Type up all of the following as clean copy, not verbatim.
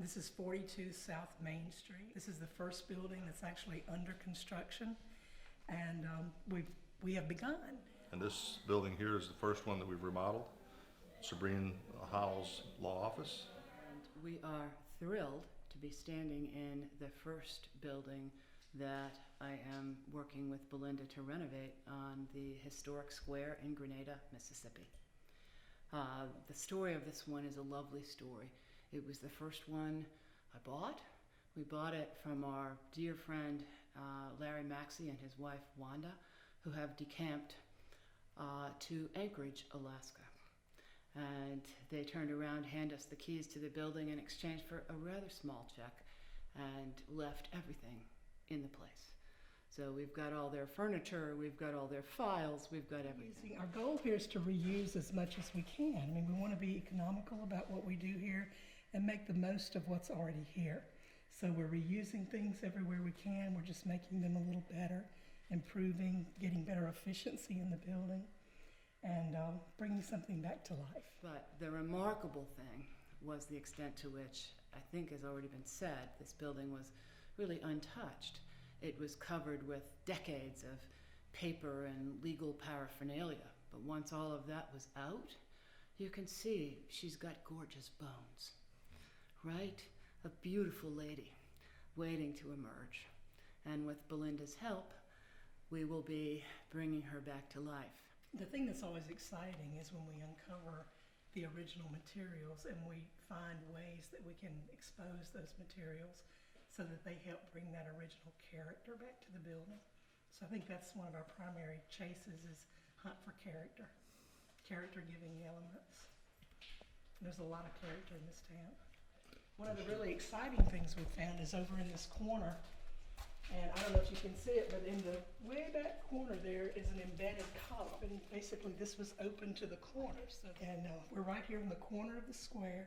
This is 42 South Main Street. This is the first building that's actually under construction, and we have begun. And this building here is the first one that we've remodeled, Sabrina Howell's law office. And we are thrilled to be standing in the first building that I am working with Belinda to renovate on the historic square in Grenada, Mississippi. The story of this one is a lovely story. It was the first one I bought. We bought it from our dear friend Larry Maxey and his wife Wanda, who have decamped to Anchorage, Alaska. And they turned around, handed us the keys to the building in exchange for a rather small check, and left everything in the place. So we've got all their furniture, we've got all their files, we've got everything. Our goal here is to reuse as much as we can. I mean, we want to be economical about what we do here and make the most of what's already here. So we're reusing things everywhere we can. We're just making them a little better, improving, getting better efficiency in the building, and bringing something back to life. But the remarkable thing was the extent to which, I think has already been said, this building was really untouched. It was covered with decades of paper and legal paraphernalia. But once all of that was out, you can see she's got gorgeous bones, right? A beautiful lady waiting to emerge. And with Belinda's help, we will be bringing her back to life. The thing that's always exciting is when we uncover the original materials and we find ways that we can expose those materials so that they help bring that original character back to the building. So I think that's one of our primary chases, is hunt for character giving elements. And there's a lot of character in this town. One of the really exciting things we found is over in this corner, and I don't know if you can see it, but in the way back corner there is an embedded column, and basically this was open to the corner. And we're right here in the corner of the square,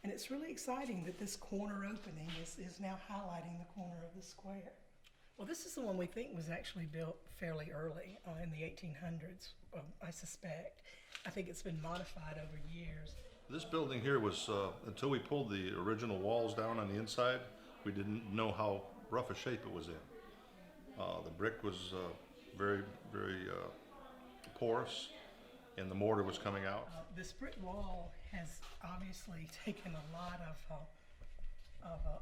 and it's really exciting that this corner opening is now highlighting the corner of the square. Well, this is the one we think was actually built fairly early in the 1800s, I suspect. I think it's been modified over years. This building here was, until we pulled the original walls down on the inside, we didn't know how rough a shape it was in. The brick was very, very porous, and the mortar was coming out. This brick wall has obviously taken a lot of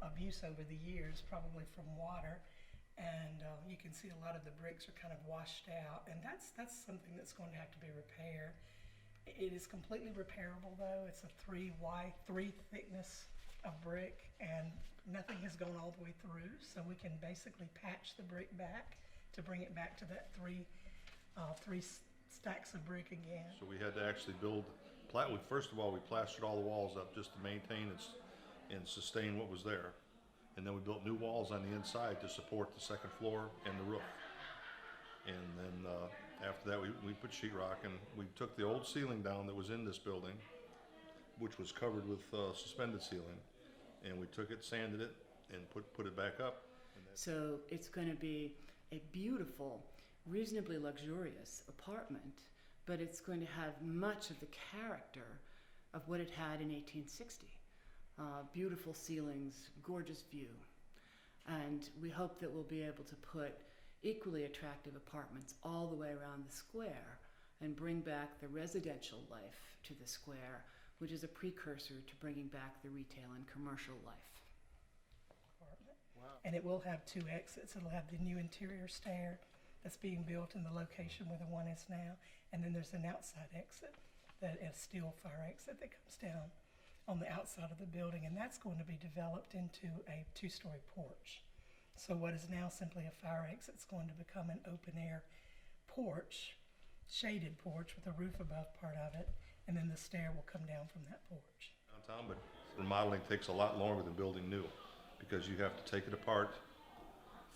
abuse over the years, probably from water, and you can see a lot of the bricks are kind of washed out, and that's something that's going to have to be repaired. It is completely repairable though. It's a 3 thickness of brick, and nothing has gone all the way through, so we can basically patch the brick back to bring it back to that three stacks of brick again. So we had to actually first of all, we plastered all the walls up just to maintain and sustain what was there. And then we built new walls on the inside to support the second floor and the roof. And then after that, we put sheetrock, and we took the old ceiling down that was in this building, which was covered with suspended ceiling, and we took it, sanded it, and put it back up. So it's going to be a beautiful, reasonably luxurious apartment, but it's going to have much of the character of what it had in 1860. Beautiful ceilings, gorgeous view. And we hope that we'll be able to put equally attractive apartments all the way around the square and bring back the residential life to the square, which is a precursor to bringing back the retail and commercial life. Wow. And it will have 2 exits. It'll have the new interior stair that's being built in the location where the one is now, and then there's an outside exit, a steel fire exit that comes down on the outside of the building, and that's going to be developed into a 2-story porch. So what is now simply a fire exit is going to become an open-air porch, shaded porch with a roof above part of it, and then the stair will come down from that porch. Downtown, but remodeling takes a lot longer than building new, because you have to take it apart,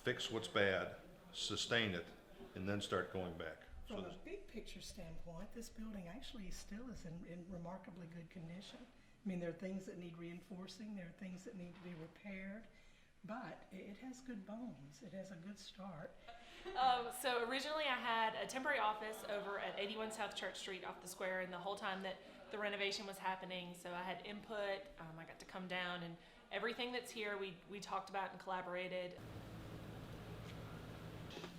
fix what's bad, sustain it, and then start going back. From a big picture standpoint, this building actually still is in remarkably good condition. I mean, there are things that need reinforcing, there are things that need to be repaired, but it has good bones. It has a good start. So originally I had a temporary office over at 81 South Church Street off the square, and the whole time that the renovation was happening, so I had input. I got to come down and everything that's here, we talked about and collaborated.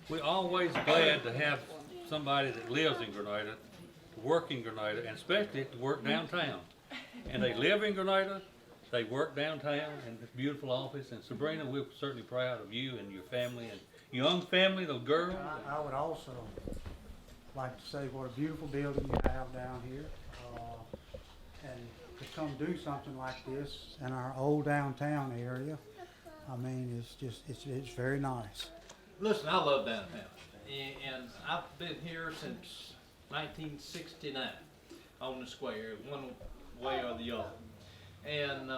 We're always glad to have somebody that lives in Grenada, to work in Grenada, and especially to work downtown. And they live in Grenada, they work downtown in this beautiful office. And Sabrina, we're certainly proud of you and your family and young family, the girls. I would also like to say what a beautiful building you have down here. And to come do something like this in our old downtown area, I mean, it's very nice. Listen, I love downtown, and I've been here since 1969 on the square, one way or the other. And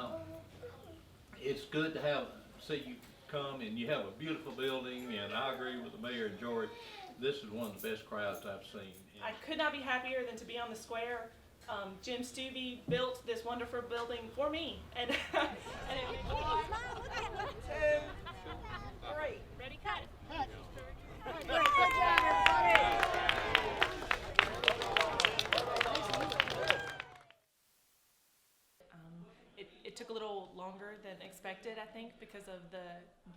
it's good to see you come, and you have a beautiful building, and I agree with the mayor and George. This is one of the best crowds I've seen. I could not be happier than to be on the square. Jim Stuvey built this wonderful building for me, and and it made Ready, cut. It took a little longer than expected, I think, because of the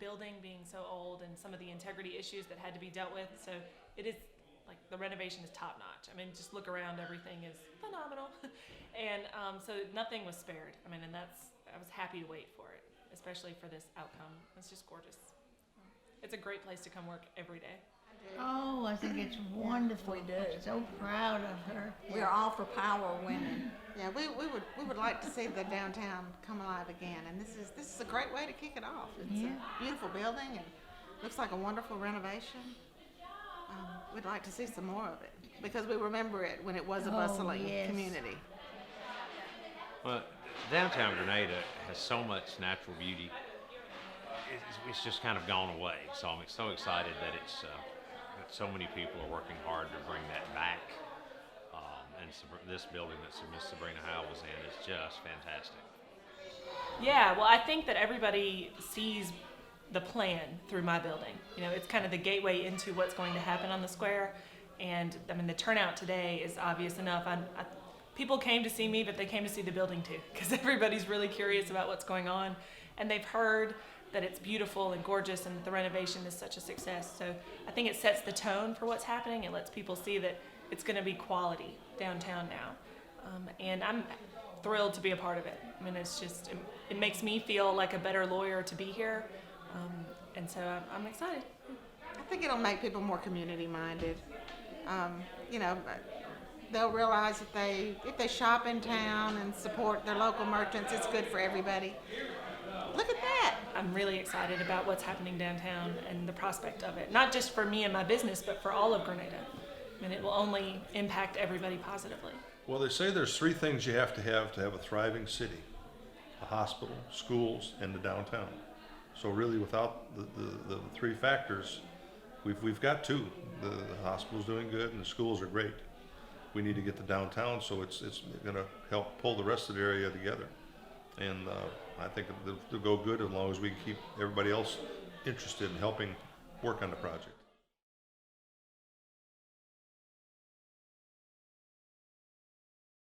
building being so old and some of the integrity issues that had to be dealt with. So it is, like, the renovation is top notch. I mean, just look around, everything is phenomenal. And so nothing was spared. I mean, and I was happy to wait for it, especially for this outcome. It's just gorgeous. It's a great place to come work every day. Oh, I think it's wonderful. We do. I'm so proud of her. We're all for power women. Yeah, we would like to see the downtown come alive again, and this is a great way to kick it off. It's a beautiful building and looks like a wonderful renovation. We'd like to see some more of it because we remember it when it was a bustling community. Well, downtown Grenada has so much natural beauty. It's just kind of gone away. So I'm so excited that that so many people are working hard to bring that back. And this building that Miss Sabrina Howe was in is just fantastic. Yeah, well, I think that everybody sees the plan through my building. You know, it's kind of the gateway into what's going to happen on the square. And I mean, the turnout today is obvious enough. People came to see me, but they came to see the building too, because everybody's really curious about what's going on. And they've heard that it's beautiful and gorgeous and that the renovation is such a success. So I think it sets the tone for what's happening. It lets people see that it's going to be quality downtown now. And I'm thrilled to be a part of it. I mean, it's just, it makes me feel like a better lawyer to be here. And so I'm excited. I think it'll make people more community minded. You know, they'll realize that if they shop in town and support their local merchants, it's good for everybody. Look at that. I'm really excited about what's happening downtown and the prospect of it. Not just for me and my business, but for all of Grenada. I mean, it will only impact everybody positively. Well, they say there's three things you have to have a thriving city: a hospital, schools, and the downtown. So really, without the three factors, we've got two. The hospital's doing good and the schools are great. We need to get the downtown, so it's going to help pull the rest of the area together. And I think it'll go good as long as we keep everybody else interested in helping work on the project.